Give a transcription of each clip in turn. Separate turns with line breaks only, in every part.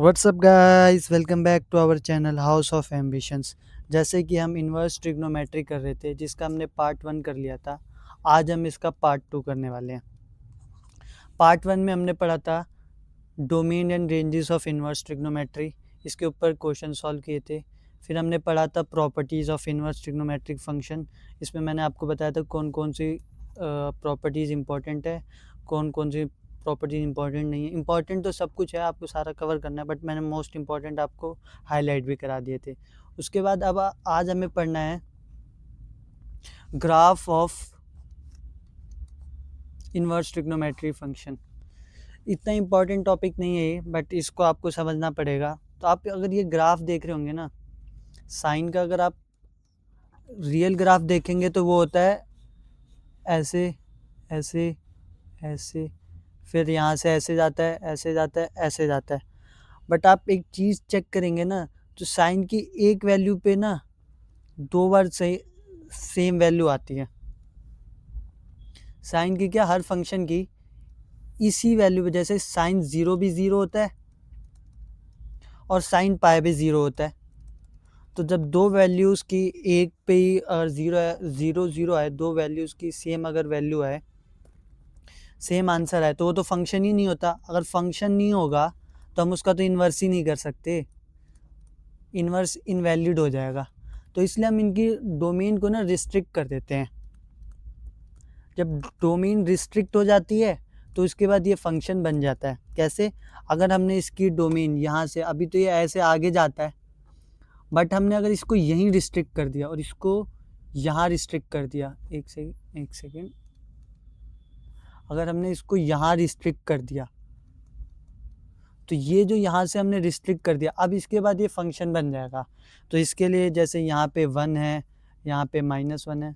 WhatsApp guys, welcome back to our channel house of ambitions. जैसे कि हम inverse trigonometry कर रहे थे, जिसका हमने पार्ट 1 कर लिया था। आज हम इसका पार्ट 2 करने वाले हैं। पार्ट 1 में हमने पढ़ा था domain and ranges of inverse trigonometry, इसके ऊपर क्वेश्चन सॉल्व किए थे। फिर हमने पढ़ा था properties of inverse trigonometric function. इसमें मैंने आपको बताया था कौन कौन सी प्रॉपर्टीज़ इंपॉर्टेंट है, कौन कौन सी प्रॉपर्टीज इंपॉर्टेंट नहीं है। इंपॉर्टेंट तो सब कुछ है, आपको सारा कवर करना है, बट मैंने मोस्ट इंपॉर्टेंट आपको हाईलाइट भी करा दिए थे। उसके बाद अब आज हमें पढ़ना है graph of inverse trigonometry function. इतना इंपॉर्टेंट टॉपिक नहीं है ये, बट इसको आपको समझना पड़ेगा। तो आप अगर ये ग्राफ देख रहे होंगे ना, साइन का अगर आप रियल ग्राफ देखेंगे तो वो होता है ऐसे ऐसे ऐसे, फिर यहाँ से ऐसे जाता है, ऐसे जाता है, ऐसे जाता है। बट आप एक चीज़ चेक करेंगे ना, तो साइन की एक वैल्यू पे ना 2 बार सही सेम वैल्यू आती है। साइन की क्या, हर फंक्शन की इसी वैल्यू पे, जैसे साइन 0 भी 0 होता है और साइन पाई भी 0 होता है। तो जब दो वैल्यूज़ की एक पे ही अगर 0 आए, दो वैल्यूज़ की सेम अगर वैल्यू आए, सेम आंसर आए, तो वो तो फंक्शन ही नहीं होता। अगर फंक्शन नहीं होगा तो हम उसका तो इन्वर्स ही नहीं कर सकते, इन्वर्स इनवैलिड हो जाएगा। तो इसलिए हम इनकी डोमेन को ना रिस्ट्रिक्ट कर देते हैं। जब डोमेन रिस्ट्रिक्ट हो जाती है तो उसके बाद ये फंक्शन बन जाता है। कैसे? अगर हमने इसकी डोमेन यहाँ से, अभी तो ये ऐसे आगे जाता है, बट हमने अगर इसको यहीं रिस्ट्रिक्ट कर दिया और इसको यहाँ रिस्ट्रिक्ट कर दिया, एक सेकेंड, अगर हमने इसको यहाँ रिस्ट्रिक्ट कर दिया तो ये जो यहाँ से हमने रिस्ट्रिक्ट कर दिया, अब इसके बाद ये फंक्शन बन जाएगा। तो इसके लिए जैसे यहाँ पे 1 है, यहाँ पे -1 है,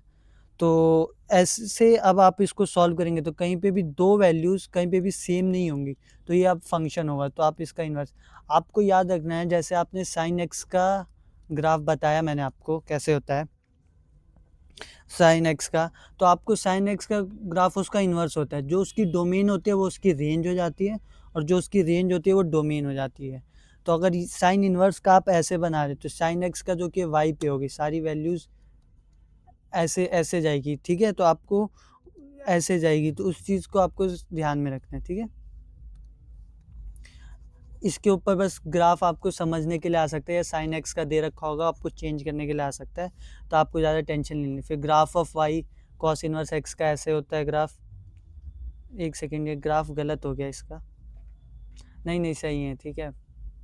तो ऐसे अब आप इसको सॉल्व करेंगे तो कहीं पे भी दो वैल्यूज़ कहीं पे भी सेम नहीं होंगी, तो ये अब फंक्शन होगा। तो आप इसका इन्वर्स आपको याद रखना है। जैसे आपने साइन एक्स का ग्राफ बताया मैंने आपको कैसे होता है साइन एक्स का, तो आपको साइन एक्स का ग्राफ उसका इन्वर्स होता है। जो उसकी डोमेन होती है वो उसकी रेंज हो जाती है, और जो उसकी रेंज होती है वो डोमेन हो जाती है। तो अगर साइन इन्वर्स का आप ऐसे बना रहे तो साइन एक्स का जो कि वाई पे होगी, सारी वैल्यूज़ ऐसे ऐसे जाएगी, ठीक है। तो आपको ऐसे जाएगी, तो उस चीज़ को आपको ध्यान में रखना है, ठीक है। इसके ऊपर बस ग्राफ आपको समझने के लिए आ सकता है, या साइन एक्स का दे रखा होगा, आपको चेंज करने के लिए आ सकता है, तो आपको ज़्यादा टेंशन नहीं लेनी। फिर graph of y cos inverse x का ऐसे होता है ग्राफ। एक सेकेंड, ये ग्राफ गलत हो गया इसका, नहीं सही है, ठीक है,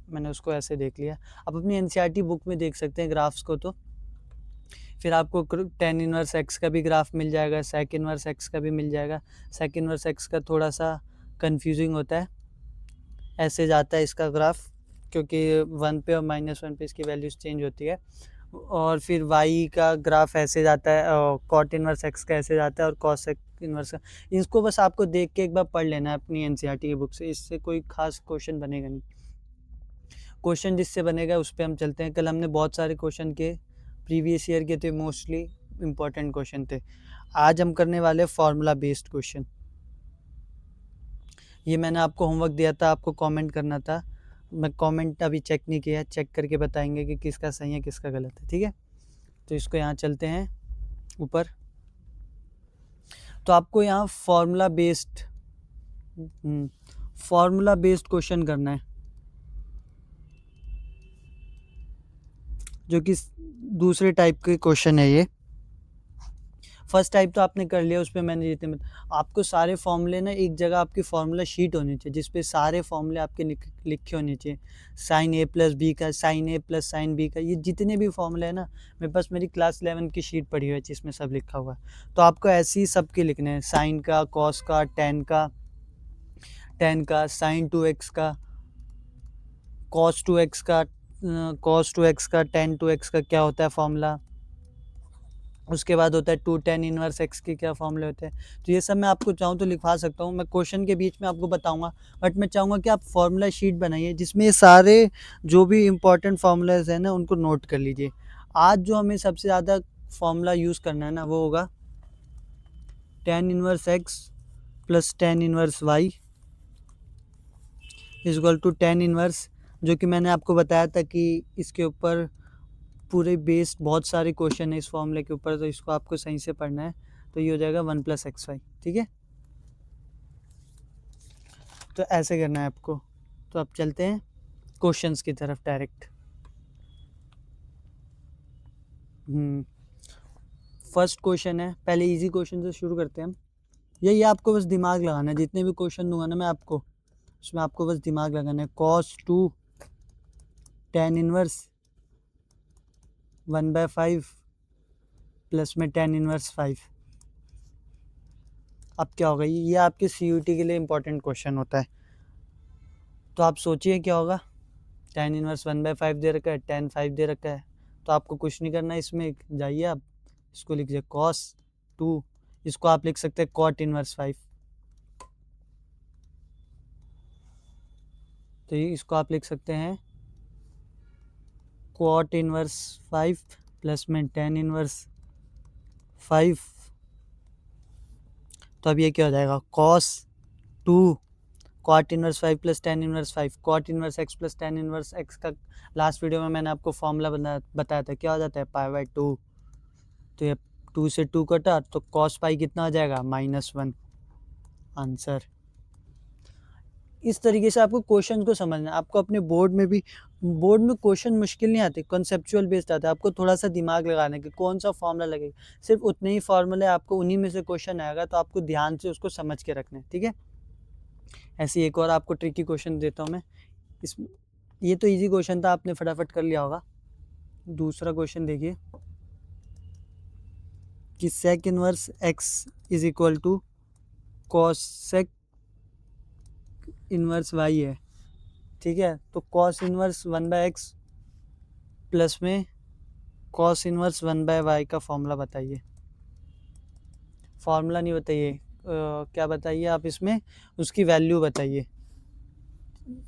मैंने उसको ऐसे देख लिया। आप अपनी एनसीईआरटी बुक में देख सकते हैं ग्राफ्स को। तो फिर आपको टेन इनवर्स एक्स का भी ग्राफ मिल जाएगा, सेक इनवर्स एक्स का भी मिल जाएगा। सेक इनवर्स एक्स का थोड़ा सा कंफ्यूजिंग होता है, ऐसे जाता है इसका ग्राफ, क्योंकि 1 पे और -1 पे इसकी वैल्यूज़ चेंज होती है। और फिर वाई का ग्राफ ऐसे जाता है, कॉट इनवर्स एक्स का ऐसे जाता है, और कॉसेक इनवर्स का। इसको बस आपको देख के एक बार पढ़ लेना है अपनी एनसीईआरटी की बुक से, इससे कोई खास क्वेश्चन बनेगा नहीं। क्वेश्चन जिससे बनेगा उस पर हम चलते हैं। कल हमने बहुत सारे क्वेश्चन के प्रीवियस ईयर के थे, मोस्टली इंपॉर्टेंट क्वेश्चन थे। आज हम करने वाले फार्मूला बेस्ड क्वेश्चन। ये मैंने आपको होमवर्क दिया था, आपको कमेंट करना था। मैं कमेंट अभी चेक नहीं किया, चेक करके बताएंगे कि किसका सही है किसका गलत है, ठीक है। तो इसको यहाँ चलते हैं ऊपर। तो आपको यहाँ फार्मूला बेस्ड क्वेश्चन करना है, जो कि दूसरे टाइप के क्वेश्चन है ये। फर्स्ट टाइप तो आपने कर लिया, उस पर मैंने जितने आपको सारे फॉर्मूले ना एक जगह आपकी फार्मूला शीट होनी चाहिए, जिसपे सारे फॉर्मूले आपके लिखे होने चाहिए। साइन ए प्लस बी का, साइन ए प्लस साइन बी का, ये जितने भी फॉर्मूले हैं ना, मेरे पास मेरी क्लास 11 की शीट पड़ी हुई है जिसमें सब लिखा हुआ है। तो आपको ऐसे ही सबके लिखने हैं, साइन का, कॉस का, टेन का, साइन 2x का, कॉस 2x का, टेन 2x का क्या होता है फॉर्मूला। उसके बाद होता है 2 tan इनवर्स एक्स के क्या फॉर्मूले होते हैं। तो ये सब मैं आपको चाहूँ तो लिखवा सकता हूँ, मैं क्वेश्चन के बीच में आपको बताऊंगा, बट मैं चाहूँगा कि आप फॉर्मूला शीट बनाइए जिसमें ये सारे जो भी इंपॉर्टेंट फार्मूलाज हैं ना उनको नोट कर लीजिए। आज जो हमें सबसे ज़्यादा फार्मूला यूज़ करना है ना, वो होगा tan inverse x plus tan inverse y is equal to tan inverse जो कि मैंने आपको बताया था कि इसके ऊपर पूरे बेस्ड बहुत सारे क्वेश्चन है इस फॉर्मूले के ऊपर, तो इसको आपको सही से पढ़ना है। तो ये हो जाएगा 1 + xy, ठीक है। तो ऐसे करना है आपको। तो अब चलते हैं क्वेश्चंस की तरफ डायरेक्ट। फर्स्ट क्वेश्चन है, पहले इजी क्वेश्चन से शुरू करते हैं हम। यही आपको बस दिमाग लगाना है, जितने भी क्वेश्चन दूंगा ना मैं आपको, उसमें आपको बस दिमाग लगाना है। cos 2 tan इनवर्स 1/5 प्लस में tan इनवर्स 5। अब क्या होगा, ये आपके CUT के लिए इंपॉर्टेंट क्वेश्चन होता है। तो आप सोचिए क्या होगा। tan इनवर्स 1/5 दे रखा है, tan 5 दे रखा है, तो आपको कुछ नहीं करना है, इसमें जाइए आप इसको लिखिए cos 2, इसको आप लिख सकते हैं cot इनवर्स 5। तो ये इसको आप लिख सकते हैं cot इनवर्स 5 प्लस में tan इनवर्स 5। तो अब ये क्या हो जाएगा, cos 2 cot inverse 5 plus tan inverse 5, cot inverse x plus tan inverse x का लास्ट वीडियो में मैंने आपको फॉर्मूला बताया था, क्या हो जाता है π/2। तो ये 2 से 2 कटा, तो cos पाई कितना हो जाएगा, -1। आंसर। इस तरीके से आपको क्वेश्चन को समझना है। आपको अपने बोर्ड में क्वेश्चन मुश्किल नहीं आते, कॉन्सेप्चुअल बेस्ड आता है। आपको थोड़ा सा दिमाग लगाना है कि कौन सा फॉर्मूला लगेगा, सिर्फ उतने ही फॉर्मूले, आपको उन्हीं में से क्वेश्चन आएगा, तो आपको ध्यान से उसको समझ के रखना है, ठीक है। ऐसे एक और आपको ट्रिकी क्वेश्चन देता हूँ मैं। ये तो इजी क्वेश्चन था, आपने फटाफट कर लिया होगा। दूसरा क्वेश्चन देखिए कि sec inverse x is equal to cosec inverse y है, ठीक है। तो cos इनवर्स 1/x प्लस में cos इनवर्स 1/y का फॉर्मूला बताइए। फॉर्मूला नहीं बताइए, क्या बताइए आप, इसमें उसकी वैल्यू बताइए।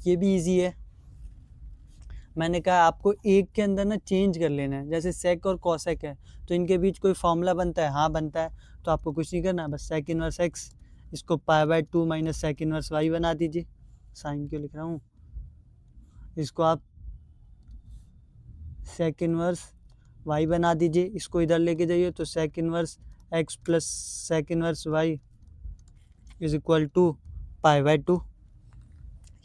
ये भी इजी है। मैंने कहा आपको एक के अंदर ना चेंज कर लेना है, जैसे सेक और कॉसेक है, तो इनके बीच कोई फॉर्मूला बनता है, हाँ बनता है। तो आपको कुछ नहीं करना, बस सेक इनवर्स x, इसको π/2 माइनस सेक इनवर्स y बना दीजिए। साइन क्यों लिख रहा हूँ, इसको आप सेक इनवर्स y बना दीजिए, इसको इधर लेके जाइए, तो sec inverse x plus sec inverse y is equal to π/2।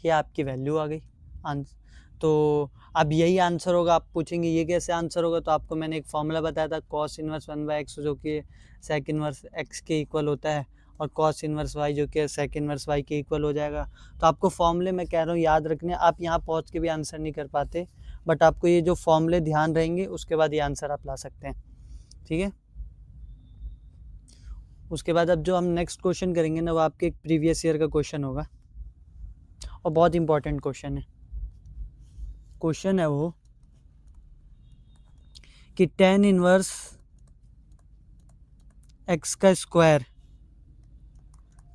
ये आपकी वैल्यू आ गई आंसर। तो अब यही आंसर होगा। आप पूछेंगे ये कैसे आंसर होगा, तो आपको मैंने एक फॉर्मूला बताया था, cos इनवर्स 1/x जो कि sec इनवर्स x के इक्वल होता है, और cos इनवर्स y जो कि sec इनवर्स y के इक्वल हो जाएगा। तो आपको फॉर्मूले मैं कह रहा हूँ याद रखने, आप यहाँ पहुँच के भी आंसर नहीं कर पाते, बट आपको ये जो फॉर्मूले ध्यान रहेंगे, उसके बाद ये आंसर आप ला सकते हैं, ठीक है। उसके बाद अब जो हम नेक्स्ट क्वेश्चन करेंगे ना, वो आपके एक प्रीवियस ईयर का क्वेश्चन होगा, और बहुत इंपॉर्टेंट क्वेश्चन है। क्वेश्चन है वो कि tan इनवर्स x का स्क्वायर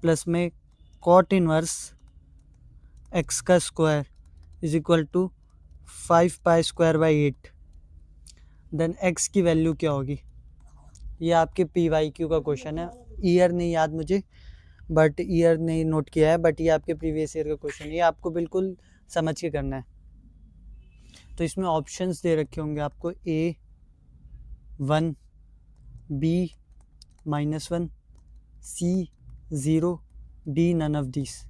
प्लस में cot इनवर्स x का square is equal to 5π²/8, then x की वैल्यू क्या होगी। ये आपके PYQ का क्वेश्चन है। ईयर नहीं याद मुझे, बट ईयर नहीं नोट किया है, बट ये आपके प्रीवियस ईयर का क्वेश्चन है। ये आपको बिल्कुल समझ के करना है। तो इसमें ऑप्शंस दे रखे होंगे आपको, A1, B-1, C0, D none of this.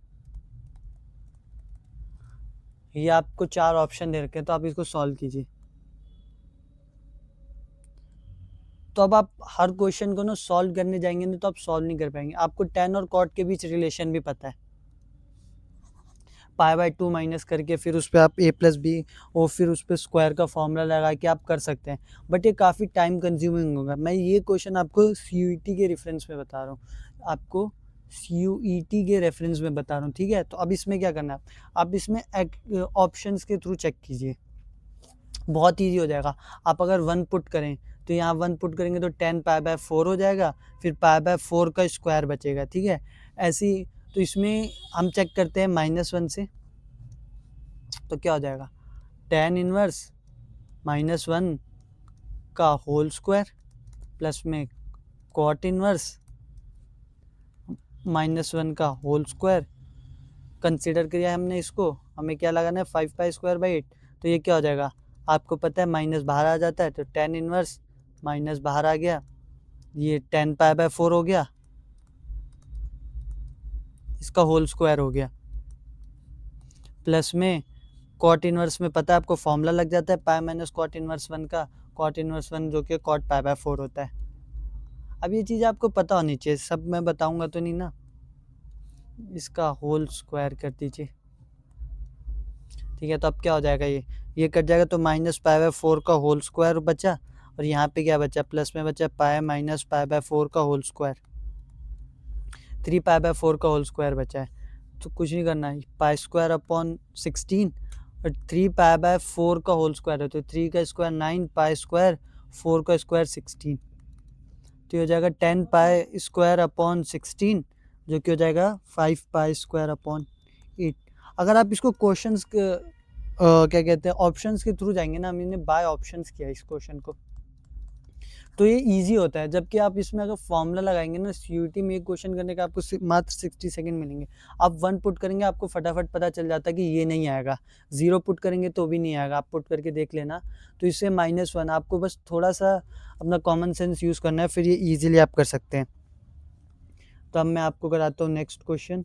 ये आपको 4 ऑप्शन दे रखे हैं, तो आप इसको सॉल्व कीजिए। तो अब आप हर क्वेश्चन को ना सॉल्व करने जाएंगे ना, तो आप सॉल्व नहीं कर पाएंगे। आपको tan और cot के बीच रिलेशन भी पता है, π/2 माइनस करके फिर उस पर आप a प्लस बी और फिर उस पर स्क्वायर का फॉर्मूला लगा के आप कर सकते हैं, बट ये काफ़ी टाइम कंज्यूमिंग होगा। मैं ये क्वेश्चन आपको CUET के रेफरेंस में बता रहा हूँ, आपको CUET के रेफरेंस में बता रहा हूँ, ठीक है। तो अब इसमें क्या करना है, आप इसमें ऑप्शंस के थ्रू चेक कीजिए, बहुत ईजी हो जाएगा। आप अगर 1 पुट करें, तो यहाँ 1 पुट करेंगे तो tan π/4 हो जाएगा, फिर π/4 का स्क्वायर बचेगा, ठीक है। ऐसी, तो इसमें हम चेक करते हैं -1 से, तो क्या हो जाएगा, tan इनवर्स -1 का होल स्क्वायर प्लस में cot इनवर्स -1 का होल स्क्वायर, कंसिडर किया हमने इसको, हमें क्या लगाना है 5π²/8, तो ये क्या हो जाएगा, आपको पता है माइनस बाहर आ जाता है, तो tan इनवर्स माइनस बाहर आ गया, ये 10π/4 हो गया, इसका होल स्क्वायर हो गया, प्लस में कॉट इनवर्स में पता है आपको फॉर्मूला लग जाता है पाई माइनस कॉट इनवर्स 1 का, कॉट इनवर्स 1 जो कि कॉट π/4 होता है। अब ये चीज़ आपको पता होनी चाहिए, सब मैं बताऊंगा तो नहीं ना, इसका होल स्क्वायर कर दीजिए, ठीक है। तो अब क्या हो जाएगा, ये कट जाएगा, तो -π/4 का होल स्क्वायर बचा, और यहाँ पे क्या बचा, प्लस में बचा पाई माइनस π/4 का होल स्क्वायर, 3π/4 का होल स्क्वायर बचा है। तो कुछ नहीं करना है, π² 16 और 3π/4 का होल स्क्वायर है, तो 3 का स्क्वायर 9, π², 4 का स्क्वायर 16, तो हो जाएगा 10π² जो कि हो जाएगा 5π²/8। अगर आप इसको क्वेश्चंस क्या कहते हैं ऑप्शंस के थ्रू जाएंगे ना, हमने बाय ऑप्शंस किया इस क्वेश्चन को, तो ये इजी होता है। जबकि आप इसमें अगर फॉर्मूला लगाएंगे ना, सीयूटी में एक क्वेश्चन करने का आपको मात्र 60 सेकंड मिलेंगे। आप 1 पुट करेंगे, आपको फटाफट पता चल जाता है कि ये नहीं आएगा, 0 पुट करेंगे तो भी नहीं आएगा, आप पुट करके देख लेना। तो इससे -1 आपको बस थोड़ा सा अपना कॉमन सेंस यूज़ करना है, फिर ये ईजिली आप कर सकते हैं। तो अब मैं आपको कराता हूँ नेक्स्ट क्वेश्चन।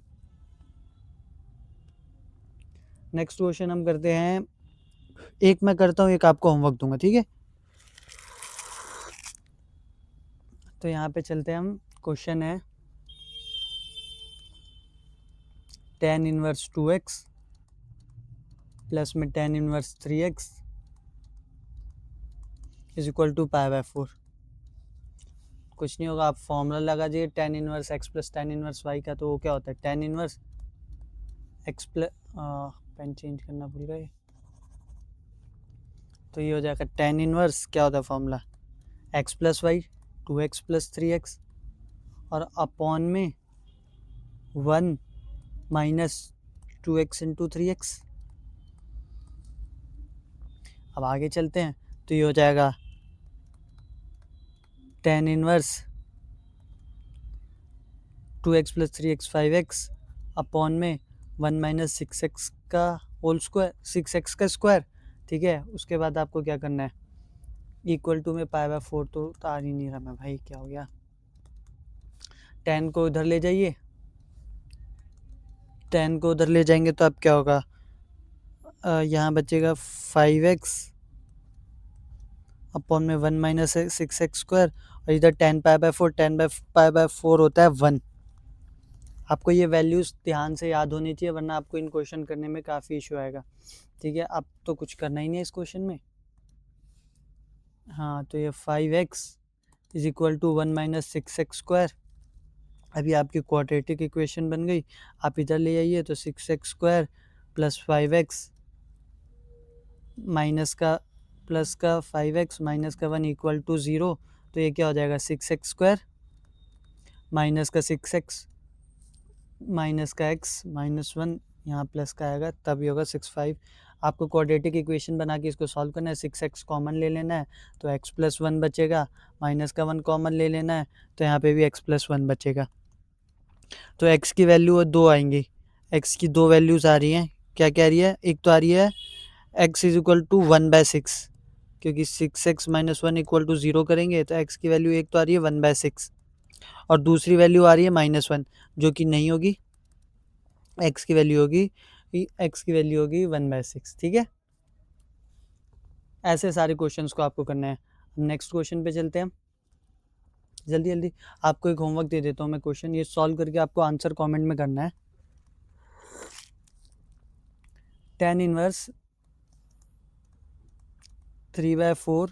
नेक्स्ट क्वेश्चन हम करते हैं, एक मैं करता हूँ, एक आपको होमवर्क दूंगा, ठीक है। तो यहाँ पे चलते हैं हम, क्वेश्चन है tan इनवर्स 2x प्लस में tan inverse 3x is equal to π/4। कुछ नहीं होगा, आप फॉर्मूला लगा दीजिए tan inverse x plus tan inverse y का, तो वो क्या होता है tan inverse x plus, pen change करना भूल गए, तो ये हो जाएगा tan इनवर्स, क्या होता है formula, x plus y 2x plus 3x और अपॉन में 1 माइनस 2x इंटू 3x। अब आगे चलते हैं, तो ये हो जाएगा tan inverse 2x plus 3x 5x upon में 1 माइनस 6x का होल स्क्वायर, 6x का स्क्वायर, ठीक है। उसके बाद आपको क्या करना है, इक्वल टू में π/4, तो आ ही नहीं रहा मैं भाई, क्या हो गया, tan को उधर ले जाइए, tan को उधर ले जाएंगे तो अब क्या होगा, यहाँ बचेगा 5x अपॉन में 1 माइनस 6x स्क्वायर, और इधर tan π/4 होता है 1। आपको ये वैल्यूज़ ध्यान से याद होनी चाहिए, वरना आपको इन क्वेश्चन करने में काफ़ी इशू आएगा, ठीक है। अब तो कुछ करना ही नहीं है इस क्वेश्चन में, हाँ। तो ये 5x is equal to 1 minus 6x square, अभी आपकी क्वाड्रेटिक इक्वेशन बन गई। आप इधर ले आइए, तो 6x square plus 5x minus का प्लस का 5x माइनस का 1 इक्वल टू 0, तो ये क्या हो जाएगा 6x स्क्वायर माइनस का 6x माइनस का x माइनस 1, यहाँ प्लस का आएगा, तब ये होगा 6/5। आपको क्वाड्रेटिक इक्वेशन बना के इसको सॉल्व करना है, 6x कॉमन ले लेना है, तो x प्लस 1 बचेगा, माइनस का 1 कॉमन ले लेना है, तो यहाँ पे भी x प्लस 1 बचेगा। तो x की वैल्यू 2 आएंगी, x की 2 वैल्यूज़ आ रही हैं, क्या कह रही है, एक तो आ रही है x इज इक्वल टू 1/6, क्योंकि 6x माइनस 1 इक्वल टू 0 करेंगे, तो x की वैल्यू एक तो आ रही है 1/6, और दूसरी वैल्यू आ रही है -1, जो कि नहीं होगी, x की वैल्यू होगी 1/6, ठीक है। ऐसे सारे क्वेश्चंस को आपको करना है। नेक्स्ट क्वेश्चन पे चलते हैं, जल्दी जल्दी आपको एक होमवर्क दे देता हूँ मैं, क्वेश्चन ये सॉल्व करके आपको आंसर कमेंट में करना है। tan इनवर्स 3/4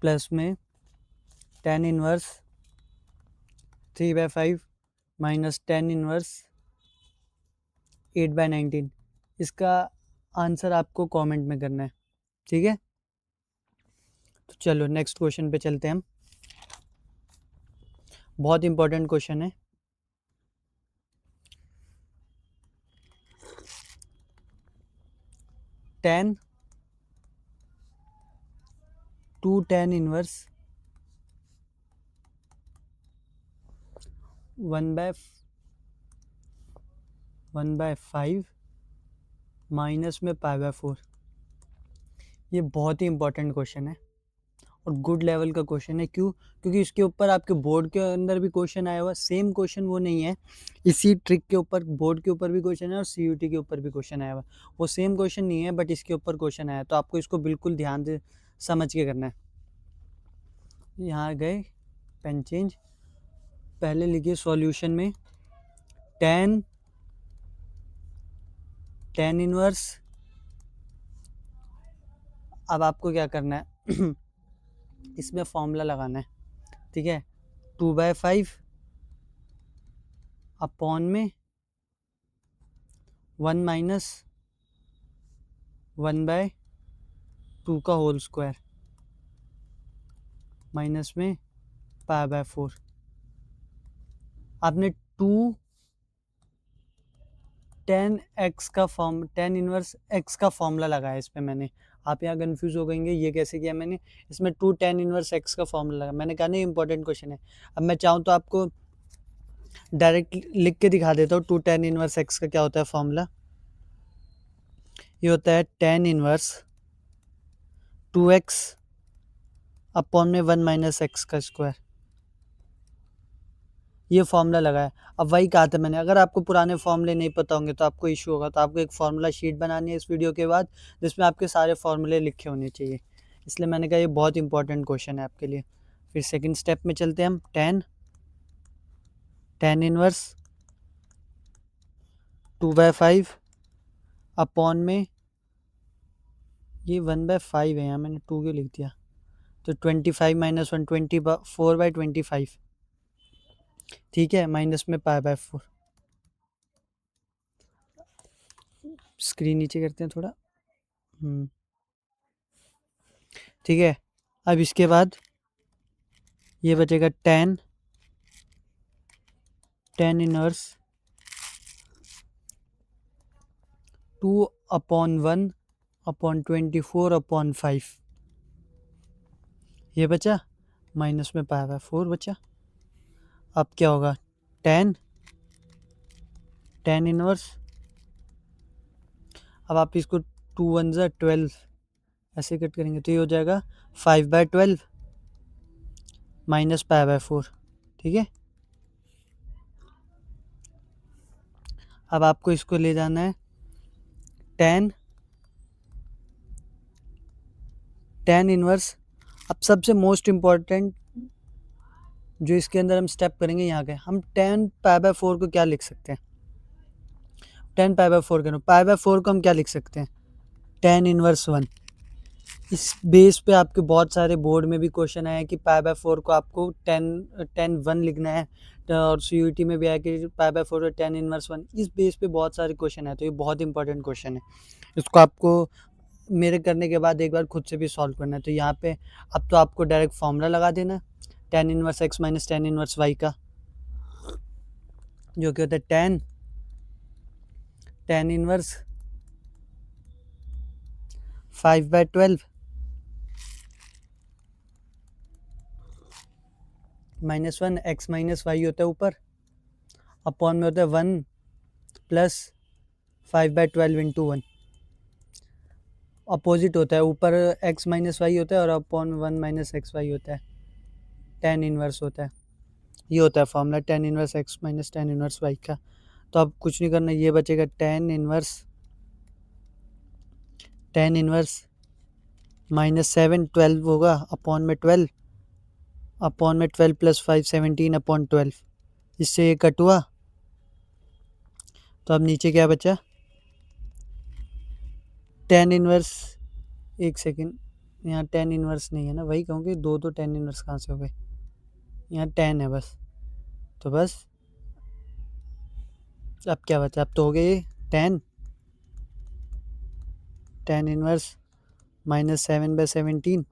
प्लस में tan inverse 3/5 minus tan inverse 8/19, इसका आंसर आपको कमेंट में करना है, ठीक है। तो चलो नेक्स्ट क्वेश्चन पे चलते हैं हम, बहुत इंपॉर्टेंट क्वेश्चन है। tan 2 tan इनवर्स 1/5 माइनस में π/4। ये बहुत ही इंपॉर्टेंट क्वेश्चन है और गुड लेवल का क्वेश्चन है। क्यों? क्योंकि इसके ऊपर आपके बोर्ड के अंदर भी क्वेश्चन आया हुआ, सेम क्वेश्चन वो नहीं है, इसी ट्रिक के ऊपर बोर्ड के ऊपर भी क्वेश्चन है और CUT के ऊपर भी क्वेश्चन आया हुआ। वो सेम क्वेश्चन नहीं है बट इसके ऊपर क्वेश्चन आया, तो आपको इसको बिल्कुल ध्यान से समझ के करना है। यहाँ गए, पेन चेंज, पहले लिखिए सॉल्यूशन में tan इनवर्स। अब आपको क्या करना है इसमें फॉर्मूला लगाना है, ठीक है। 2/5 अपॉन में 1 माइनस 1/2 का होल स्क्वायर माइनस में π/4। आपने 2 tan इनवर्स x का फॉर्मूला लगाया इस पे मैंने। आप यहाँ कंफ्यूज हो गएंगे ये कैसे किया मैंने। इसमें 2 tan इनवर्स x का फॉर्मूला लगा, मैंने कहा नहीं इंपॉर्टेंट क्वेश्चन है। अब मैं चाहूँ तो आपको डायरेक्ट लिख के दिखा देता हूँ 2 tan इनवर्स x का क्या होता है फॉर्मूला। ये होता है tan इनवर्स 2x अपॉन में 1 माइनस x का स्क्वायर। ये फॉर्मूला लगाया। अब वही कहा था मैंने, अगर आपको पुराने फॉर्मूले नहीं पता होंगे तो आपको इशू होगा, तो आपको एक फॉर्मूला शीट बनानी है इस वीडियो के बाद जिसमें आपके सारे फॉर्मूले लिखे होने चाहिए। इसलिए मैंने कहा ये बहुत इंपॉर्टेंट क्वेश्चन है आपके लिए। फिर सेकंड स्टेप में चलते हैं हम। tan इनवर्स 2/5 अपॉन में ये 1/5 है, यहाँ मैंने 2 क्यों लिख दिया, तो 25 माइनस 1 24/25, ठीक है, माइनस में π/4। स्क्रीन नीचे करते हैं थोड़ा, ठीक है। अब इसके बाद ये बचेगा tan इनवर्स 2/1/24/5 ये बचा, माइनस में π/4 बचा। अब क्या होगा, tan इनवर्स, अब आप इसको 2 1 12 ऐसे कट करेंगे तो ये हो जाएगा 5/12 माइनस π/4, ठीक है। अब आपको इसको ले जाना है tan इनवर्स। अब सबसे मोस्ट इम्पॉर्टेंट जो इसके अंदर हम स्टेप करेंगे यहाँ के, हम tan π/4 को क्या लिख सकते हैं, tan π/4 के π/4 को हम क्या लिख सकते हैं, tan इनवर्स 1। इस बेस पे आपके बहुत सारे बोर्ड में भी क्वेश्चन आया कि π/4 को आपको tan 1 लिखना है, और CUT में भी आया कि π/4 को tan इनवर्स 1। इस बेस पे बहुत सारे क्वेश्चन है, तो ये बहुत इंपॉर्टेंट क्वेश्चन है। इसको आपको मेरे करने के बाद एक बार खुद से भी सॉल्व करना है। तो यहाँ पे अब तो आपको डायरेक्ट फॉर्मूला लगा देना है tan inverse x minus tan inverse y का, जो कि होता है tan inverse 5/12 minus 1 x minus y होता है ऊपर, अपॉन में होता है 1 प्लस 5/12 इंटू 1। अपोजिट होता है, ऊपर x माइनस वाई होता है और अपॉन में 1 माइनस एक्स वाई होता है, tan इनवर्स होता है। ये होता है formula tan inverse x minus tan inverse y का। तो अब कुछ नहीं करना, ये बचेगा tan इनवर्स माइनस 7 12 होगा अपॉन में 12 प्लस 5 17 अपॉन 12, इससे ये कट हुआ। तो अब नीचे क्या बचा, tan इनवर्स, एक सेकेंड, यहाँ tan इनवर्स नहीं है ना, वही कहूँगी दो tan इनवर्स कहाँ से हो गए, यहाँ tan है बस, तो बस अब क्या बचा, अब तो हो गए tan इनवर्स माइनस 7/17,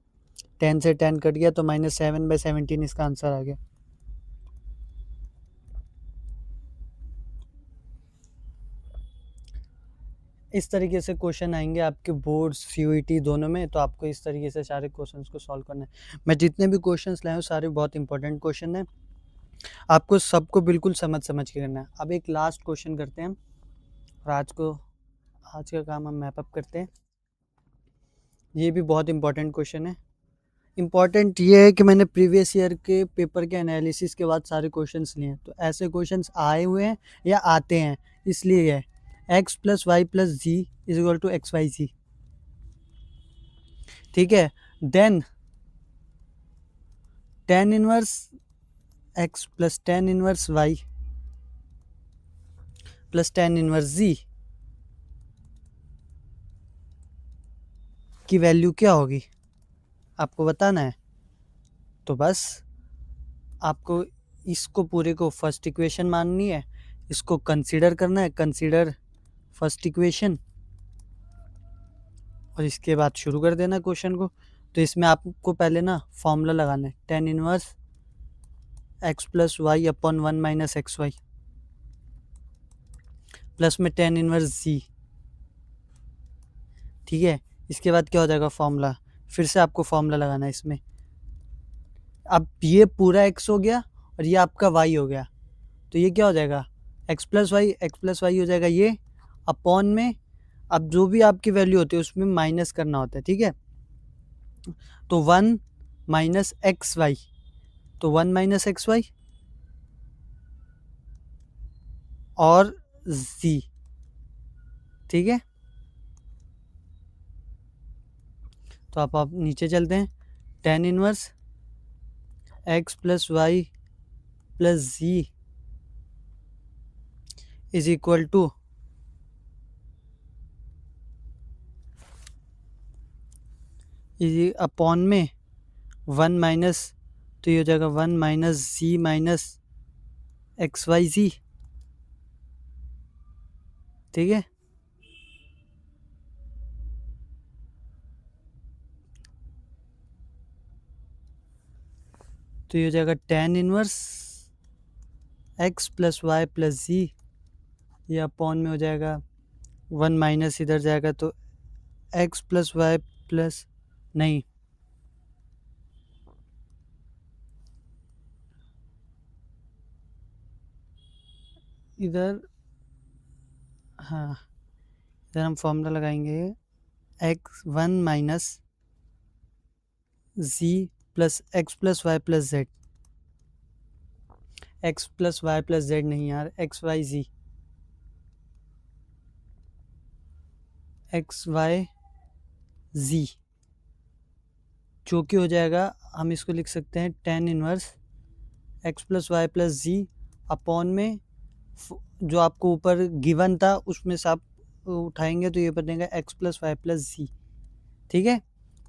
10 से 10 कट गया तो माइनस 7/17 इसका आंसर आ गया। इस तरीके से क्वेश्चन आएंगे आपके बोर्ड CUT दोनों में, तो आपको इस तरीके से सारे क्वेश्चंस को सॉल्व करना है। मैं जितने भी क्वेश्चंस लाया हूँ सारे बहुत इंपॉर्टेंट क्वेश्चन हैं, आपको सबको बिल्कुल समझ के करना है। अब एक लास्ट क्वेश्चन करते हैं और आज का काम हम मैप अप करते हैं। ये भी बहुत इंपॉर्टेंट क्वेश्चन है। इम्पॉर्टेंट ये है कि मैंने प्रीवियस ईयर के पेपर के एनालिसिस के बाद सारे क्वेश्चंस लिए हैं, तो ऐसे क्वेश्चंस आए हुए हैं या आते हैं, इसलिए है x plus y plus z is equal to x y z. ठीक है, then tan inverse x plus tan inverse y plus tan inverse z की वैल्यू क्या होगी आपको बताना है। तो बस आपको इसको पूरे को फर्स्ट इक्वेशन माननी है, इसको कंसीडर करना है, कंसीडर फर्स्ट इक्वेशन, और इसके बाद शुरू कर देना क्वेश्चन को। तो इसमें आपको पहले ना फॉर्मूला लगाना है, tan inverse x plus y upon 1 minus x y plus में tan इनवर्स z। ठीक है, इसके बाद क्या हो जाएगा फॉर्मूला, फिर से आपको फॉर्मूला लगाना है इसमें। अब ये पूरा x हो गया और ये आपका y हो गया, तो ये क्या हो जाएगा x प्लस वाई हो जाएगा ये अपॉन में, अब जो भी आपकी वैल्यू होती है उसमें माइनस करना होता है। ठीक है, तो 1 माइनस एक्स वाई, तो 1 माइनस एक्स वाई और z। ठीक है, तो आप नीचे चलते हैं, tan inverse x plus y plus z is equal to upon में 1 माइनस, तो ये हो जाएगा 1 minus z minus x y z. ठीक है, तो ये हो जाएगा tan inverse x plus y plus z, ये अपॉन में हो जाएगा 1 माइनस इधर जाएगा तो x प्लस वाई प्लस, नहीं इधर, हाँ इधर हम फॉर्मूला लगाएंगे x 1 minus z plus x plus y plus z, x plus y plus z नहीं यार, x y z, x y z, जो कि हो जाएगा, हम इसको लिख सकते हैं tan inverse x plus y plus z upon में जो आपको ऊपर गिवन था उसमें से आप उठाएंगे तो ये बनेगा एक्स प्लस वाई प्लस जी। ठीक है,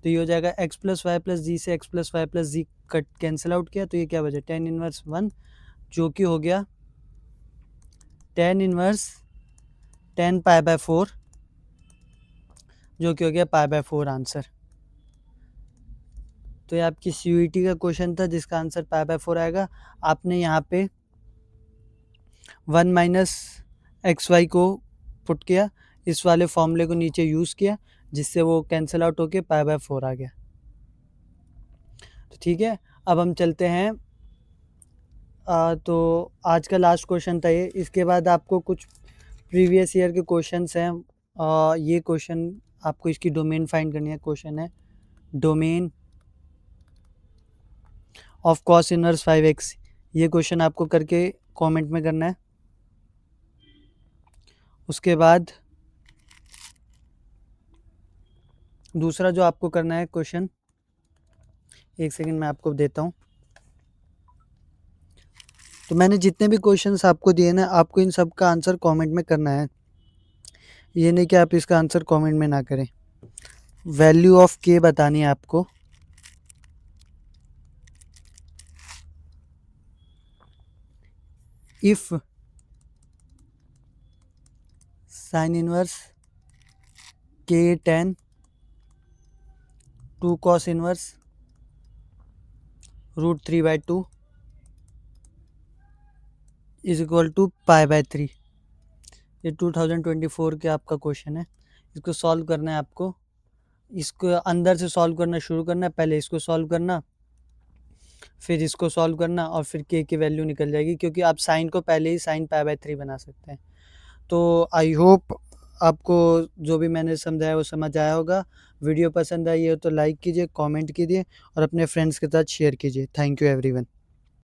तो ये हो जाएगा एक्स प्लस वाई प्लस जी से एक्स प्लस वाई प्लस जी कट कैंसिल आउट किया, तो ये क्या बचा tan इनवर्स 1, जो कि हो गया tan inverse tan pi by 4, जो कि हो गया पाई बाय 4 आंसर। तो ये आपकी CUET का क्वेश्चन था जिसका आंसर पाई बाय 4 आएगा। आपने यहाँ पे 1 माइनस एक्स वाई को पुट किया, इस वाले फॉर्मूले को नीचे यूज़ किया, जिससे वो कैंसिल आउट होके पाई बाय 4 आ गया। तो ठीक है, अब हम चलते हैं, तो आज का लास्ट क्वेश्चन था ये। इसके बाद आपको कुछ प्रीवियस ईयर के क्वेश्चंस हैं, ये क्वेश्चन आपको इसकी डोमेन फाइंड करनी है। क्वेश्चन है domain of cos inverse 5x, ये क्वेश्चन आपको करके कमेंट में करना है। उसके बाद दूसरा जो आपको करना है क्वेश्चन, एक सेकंड मैं आपको देता हूँ। तो मैंने जितने भी क्वेश्चंस आपको दिए ना, आपको इन सब का आंसर कमेंट में करना है, ये नहीं कि आप इसका आंसर कमेंट में ना करें। वैल्यू ऑफ के बतानी है आपको। इफ साइन इनवर्स के tan 2 cos inverse √3/2 is equal to pi by 3, ये 2024 के आपका क्वेश्चन है। इसको सॉल्व करना है आपको, इसको अंदर से सॉल्व करना शुरू करना है, पहले इसको सॉल्व करना, फिर इसको सॉल्व करना, और फिर के की वैल्यू निकल जाएगी, क्योंकि आप साइन को पहले ही साइन पाई बाय 3 बना सकते हैं। तो आई होप आपको जो भी मैंने समझाया वो समझ आया होगा। वीडियो पसंद आई हो तो लाइक कीजिए, कमेंट कीजिए और अपने फ्रेंड्स के साथ शेयर कीजिए। Thank you everyone.